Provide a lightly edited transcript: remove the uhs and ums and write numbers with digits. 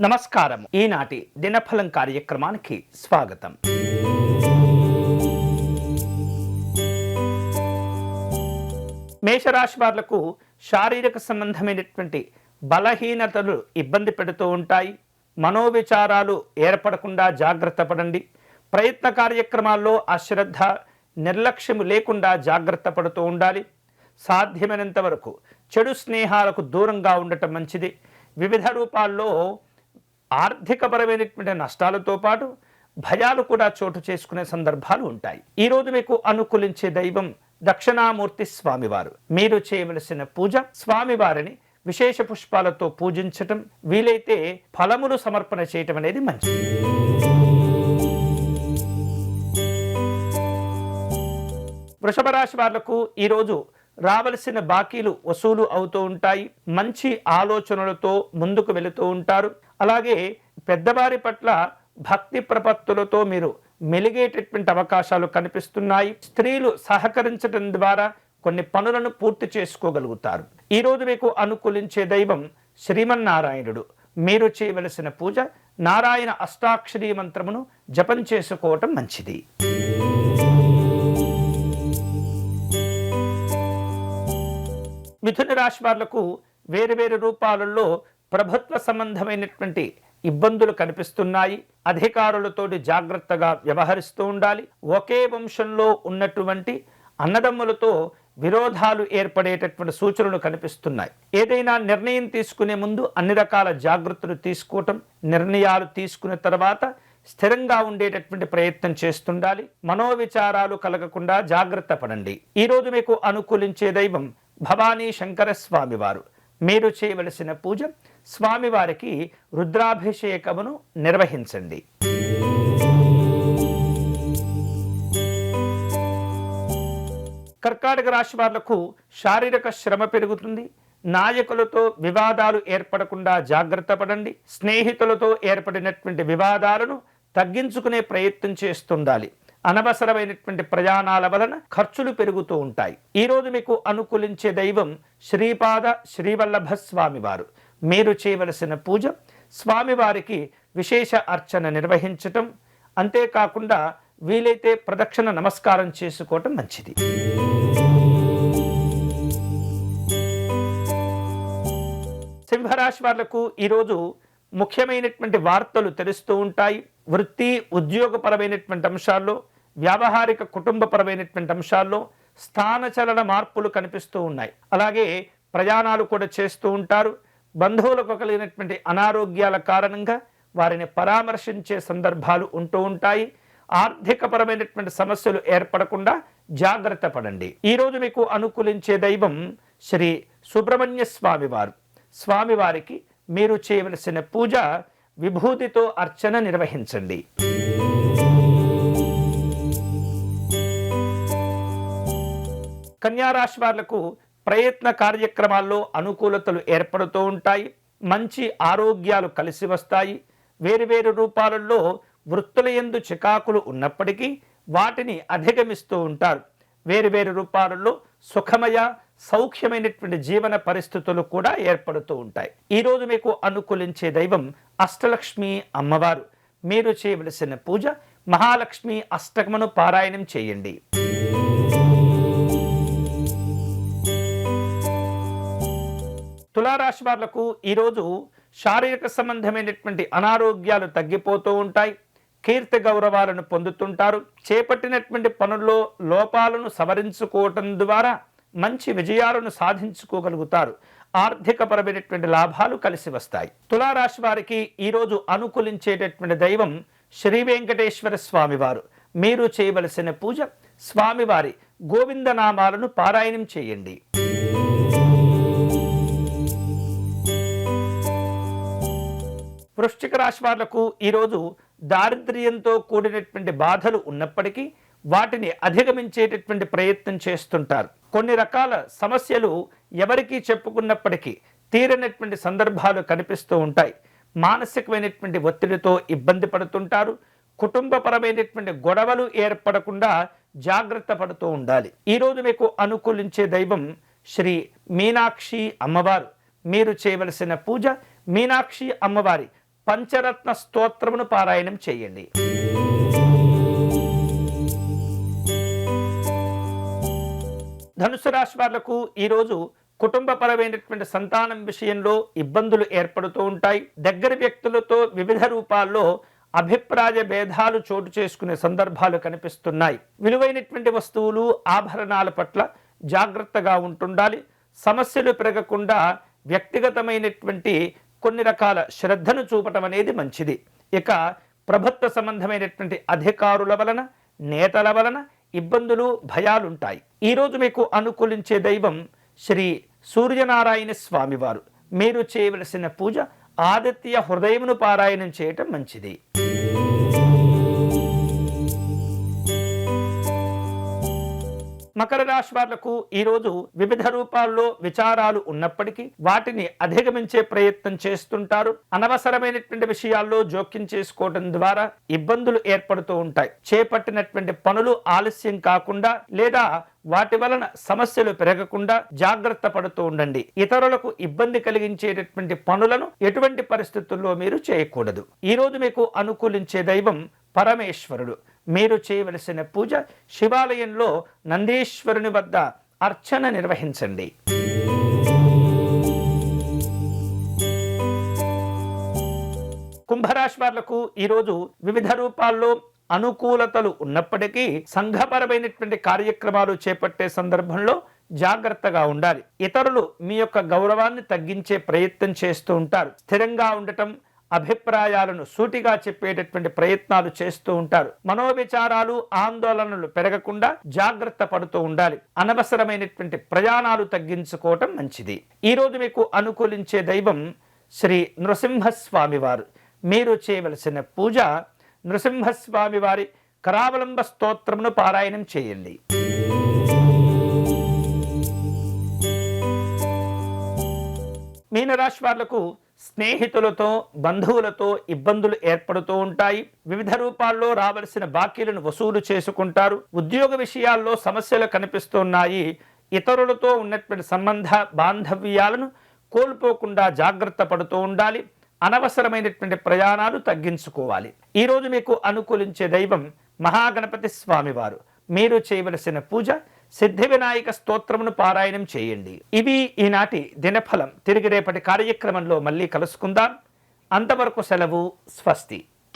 నమస్కారం. ఈనాటి దినఫలం కార్యక్రమానికి స్వాగతం. మేషరాశి వాళ్లకు శారీరక సంబంధమైనటువంటి బలహీనతలు ఇబ్బంది పెడుతూ ఉంటాయి. మనోవిచారాలు ఏర్పడకుండా జాగ్రత్త పడండి. ప్రయత్న కార్యక్రమాల్లో అశ్రద్ధ నిర్లక్ష్యము లేకుండా జాగ్రత్త పడుతూ ఉండాలి. సాధ్యమైనంత వరకు చెడు స్నేహాలకు దూరంగా ఉండటం మంచిది. వివిధ రూపాల్లో ఆర్థికపరమైనటువంటి నష్టాలతో పాటు భయాలు కూడా చోటు చేసుకునే సందర్భాలు ఉంటాయి. ఈరోజు మీకు అనుకూలించే దైవం దక్షిణామూర్తి స్వామివారు. మీరు చేయవలసిన పూజ స్వామివారిని విశేష పుష్పాలతో పూజించటం, వీలైతే ఫలములు సమర్పణ చేయటం అనేది మంచిది. వృషభ రాశి వాళ్లకు ఈరోజు రావలసిన బాకీలు వసూలు అవుతూ ఉంటాయి. మంచి ఆలోచనలతో ముందుకు వెళుతూ ఉంటారు. అలాగే పెద్దవారి పట్ల భక్తి ప్రపత్తులతో మీరు మెలిగేటటువంటి అవకాశాలు కనిపిస్తున్నాయి. స్త్రీలు సహకరించడం ద్వారా కొన్ని పనులను పూర్తి చేసుకోగలుగుతారు. ఈరోజు మీకు అనుకూలించే దైవం శ్రీమన్నారాయణుడు. మీరు చేయవలసిన పూజ నారాయణ అష్టాక్షరీ మంత్రమును జపం చేసుకోవటం మంచిది. మిథున రాశి వాళ్లకు వేరు రూపాలలో ప్రభుత్వ సంబంధమైనటువంటి ఇబ్బందులు కనిపిస్తున్నాయి. అధికారులతోటి జాగ్రత్తగా వ్యవహరిస్తూ ఉండాలి. ఒకే వంశంలో ఉన్నటువంటి అన్నదమ్ములతో విరోధాలు ఏర్పడేటటువంటి సూచనలు కనిపిస్తున్నాయి. ఏదైనా నిర్ణయం తీసుకునే ముందు అన్ని రకాల జాగ్రత్తలు తీసుకోవటం, నిర్ణయాలు తీసుకున్న తర్వాత స్థిరంగా ఉండేటటువంటి ప్రయత్నం చేస్తుండాలి. మనోవిచారాలు కలగకుండా జాగ్రత్త పడండి. ఈరోజు మీకు అనుకూలించే దైవం భవానీ శంకర స్వామివారు. మీరు చేయవలసిన పూజ స్వామివారికి రుద్రాభిషేకమును నిర్వహించండి. కర్కాటక రాశి వాళ్లకు శారీరక శ్రమ పెరుగుతుంది. నాయకులతో వివాదాలు ఏర్పడకుండా జాగ్రత్త పడండి. స్నేహితులతో ఏర్పడినటువంటి వివాదాలను తగ్గించుకునే ప్రయత్నం చేస్తుండాలి. అనవసరమైనటువంటి ప్రయాణాల వలన ఖర్చులు పెరుగుతూ ఉంటాయి. ఈరోజు మీకు అనుకూలించే దైవం శ్రీపాద శ్రీవల్లభ స్వామివారు. మీరు చేయవలసిన పూజ స్వామివారికి విశేష అర్చన నిర్వహించటం, అంతేకాకుండా వీలైతే ప్రదక్షిణ నమస్కారం చేసుకోవటం మంచిది. సింహరాశి వాళ్లకు ఈరోజు ముఖ్యమైనటువంటి వార్తలు తెలుస్తూ ఉంటాయి. వృత్తి ఉద్యోగపరమైనటువంటి అంశాల్లో, వ్యావహారిక కుటుంబపరమైనటువంటి అంశాల్లో స్థానచలన మార్పులు కనిపిస్తూ ఉన్నాయి. అలాగే ప్రయాణాలు కూడా చేస్తూ ఉంటారు. బంధువులకు కలిగినటువంటి అనారోగ్యాల కారణంగా వారిని పరామర్శించే సందర్భాలు ఉంటూ ఉంటాయి. ఆర్థికపరమైనటువంటి సమస్యలు ఏర్పడకుండా జాగ్రత్త పడండి. ఈరోజు మీకు అనుకూలించే దైవం శ్రీ సుబ్రహ్మణ్య స్వామివారు. స్వామివారికి మీరు చేయవలసిన పూజ విభూతితో అర్చన నిర్వహించండి. కన్యారాశి వాళ్లకు ప్రయత్న కార్యక్రమాల్లో అనుకూలతలు ఏర్పడుతూ ఉంటాయి. మంచి ఆరోగ్యాలు కలిసి వస్తాయి. వేరు రూపాలలో వృత్తుల యందు చికాకులు ఉన్నప్పటికీ వాటిని అధిగమిస్తూ ఉంటారు. వేరు రూపాలలో సుఖమయ సౌఖ్యమైనటువంటి జీవన పరిస్థితులు కూడా ఏర్పడుతూ ఉంటాయి. ఈరోజు మీకు అనుకూలించే దైవం అష్టలక్ష్మి అమ్మవారు. మీరు చేయవలసిన పూజ మహాలక్ష్మి అష్టకమును పారాయణం చేయండి. తులారాశి వాళ్లకు ఈరోజు శారీరక సంబంధమైనటువంటి అనారోగ్యాలు తగ్గిపోతూ ఉంటాయి. కీర్తి గౌరవాలను పొందుతుంటారు. చేపట్టినటువంటి పనుల్లో లోపాలను సవరించుకోవటం ద్వారా మంచి విజయాలను సాధించుకోగలుగుతారు. ఆర్థికపరమైనటువంటి లాభాలు కలిసి వస్తాయి. తులారాశి వారికి ఈరోజు అనుకూలించేటటువంటి దైవం శ్రీ వెంకటేశ్వర స్వామివారు. మీరు చేయవలసిన పూజ స్వామివారి గోవిందనామాలను పారాయణం చేయండి. వృశ్చిక రాశి వాళ్లకు ఈరోజు దారిద్ర్యంతో కూడినటువంటి బాధలు ఉన్నప్పటికీ వాటిని అధిగమించేటటువంటి ప్రయత్నం చేస్తుంటారు. కొన్ని రకాల సమస్యలు ఎవరికి చెప్పుకున్నప్పటికీ తీరనటువంటి సందర్భాలు కనిపిస్తూ ఉంటాయి. మానసికమైనటువంటి ఒత్తిడితో ఇబ్బంది పడుతుంటారు. కుటుంబపరమైనటువంటి గొడవలు ఏర్పడకుండా జాగ్రత్త పడుతూ ఉండాలి. ఈరోజు మీకు అనుకూలించే దైవం శ్రీ మీనాక్షి అమ్మవారు. మీరు చేయవలసిన పూజ మీనాక్షి అమ్మవారి పంచరత్న స్తోత్రమును పారాయణం చేయండి. ధనుసు రాశి వాళ్లకు ఈరోజు కుటుంబపరమైనటువంటి సంతానం విషయంలో ఇబ్బందులు ఏర్పడుతూ ఉంటాయి. దగ్గర వ్యక్తులతో వివిధ రూపాల్లో అభిప్రాయ భేదాలు చోటు చేసుకునే సందర్భాలు కనిపిస్తున్నాయి. విలువైనటువంటి వస్తువులు ఆభరణాల పట్ల జాగ్రత్తగా ఉంటుండాలి. సమస్యలు పెరగకుండా వ్యక్తిగతమైనటువంటి కొన్ని రకాల శ్రద్ధను చూపటం అనేది మంచిది. ఇక ప్రభుత్వ సంబంధమైనటువంటి అధికారుల వలన, నేతల వలన ఇబ్బందులు, భయాలుంటాయి. ఈరోజు మీకు అనుకూలించే దైవం శ్రీ సూర్యనారాయణ స్వామివారు. మీరు చేయవలసిన పూజ ఆదిత్య హృదయమును పారాయణం చేయటం మంచిది. మకర రాశి వాళ్లకు ఈరోజు వివిధ రూపాల్లో విచారాలు ఉన్నప్పటికీ వాటిని అధిగమించే ప్రయత్నం చేస్తుంటారు. అనవసరమైనటువంటి విషయాల్లో జోక్యం చేసుకోవడం ద్వారా ఇబ్బందులు ఏర్పడుతూ ఉంటాయి. చేపట్టినటువంటి పనులు ఆలస్యం కాకుండా లేదా వాటి వలన సమస్యలు పెరగకుండా జాగ్రత్త పడుతూ ఉండండి. ఇతరులకు ఇబ్బంది కలిగించేటటువంటి పనులను ఎటువంటి పరిస్థితుల్లో మీరు చేయకూడదు. ఈరోజు మీకు అనుకూలించే దైవం పరమేశ్వరుడు. మీరు చేయవలసిన పూజ శివాలయంలో నందీశ్వరుని వద్ద అర్చన నిర్వహించండి. కుంభరాశి వాళ్లకు ఈరోజు వివిధ రూపాల్లో అనుకూలతలు ఉన్నప్పటికీ సంఘపరమైనటువంటి కార్యక్రమాలు చేపట్టే సందర్భంలో జాగ్రత్తగా ఉండాలి. ఇతరులు మీ యొక్క గౌరవాన్ని తగ్గించే ప్రయత్నం చేస్తూ ఉంటారు. స్థిరంగా ఉండటం, అభిప్రాయాలను సూటిగా చెప్పేటటువంటి ప్రయత్నాలు చేస్తూ ఉంటారు. మనోవిచారాలు, ఆందోళనలు పెరగకుండా జాగ్రత్త పడుతూ ఉండాలి. అనవసరమైనటువంటి ప్రయాణాలు తగ్గించుకోవటం మంచిది. ఈరోజు మీకు అనుకూలించే దైవం శ్రీ నృసింహస్వామి వారు. మీరు చేయవలసిన పూజ నృసింహస్వామి వారి కరావలంబ స్తోత్రమును పారాయణం చేయండి. మీనరాశి వాళ్లకు స్నేహితులతో, బంధువులతో ఇబ్బందులు ఏర్పడుతూ ఉంటాయి. వివిధ రూపాల్లో రావలసిన బాకీలను వసూలు చేసుకుంటారు. ఉద్యోగ విషయాల్లో సమస్యలు కనిపిస్తున్నాయి. ఇతరులతో ఉన్నటువంటి సంబంధ బాంధవ్యాలను కోల్పోకుండా జాగ్రత్త పడుతూ ఉండాలి. అనవసరమైనటువంటి ప్రయాణాలు తగ్గించుకోవాలి. ఈరోజు మీకు అనుకూలించే దైవం మహాగణపతి స్వామివారు. మీరు చేయవలసిన పూజ సిద్ధి వినాయక స్తోత్రమును పారాయణం చేయండి. ఇవి ఈనాటి దినఫలం. తిరిగి రేపటి కార్యక్రమంలో మళ్ళీ కలుసుకుందాం. అంతవరకు సెలవు. స్వస్తి.